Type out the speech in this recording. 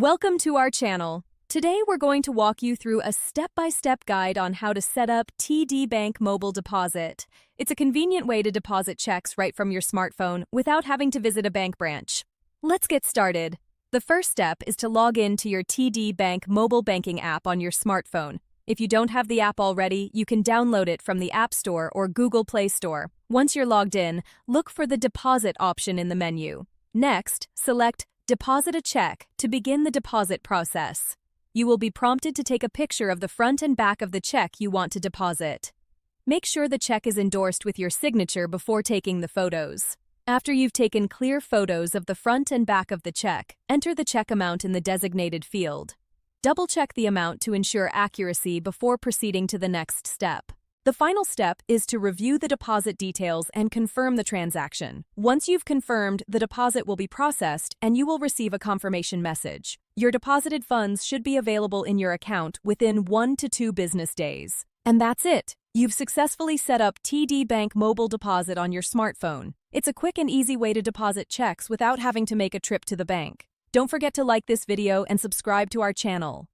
Welcome to our channel. Today we're going to walk you through a step-by-step guide on how to set up TD Bank Mobile Deposit. It's a convenient way to deposit checks right from your smartphone without having to visit a bank branch. Let's get started. The first step is to log in to your TD Bank mobile banking app on your smartphone. If you don't have the app already, you can download it from the App Store or Google Play Store. Once you're logged in, look for the Deposit option in the menu. Next, select Deposit a check to begin the deposit process. You will be prompted to take a picture of the front and back of the check you want to deposit. Make sure the check is endorsed with your signature before taking the photos. After you've taken clear photos of the front and back of the check, enter the check amount in the designated field. Double-check the amount to ensure accuracy before proceeding to the next step. The final step is to review the deposit details and confirm the transaction. Once you've confirmed, the deposit will be processed and you will receive a confirmation message. Your deposited funds should be available in your account within 1 to 2 business days. And that's it. You've successfully set up TD Bank Mobile Deposit on your smartphone. It's a quick and easy way to deposit checks without having to make a trip to the bank. Don't forget to like this video and subscribe to our channel.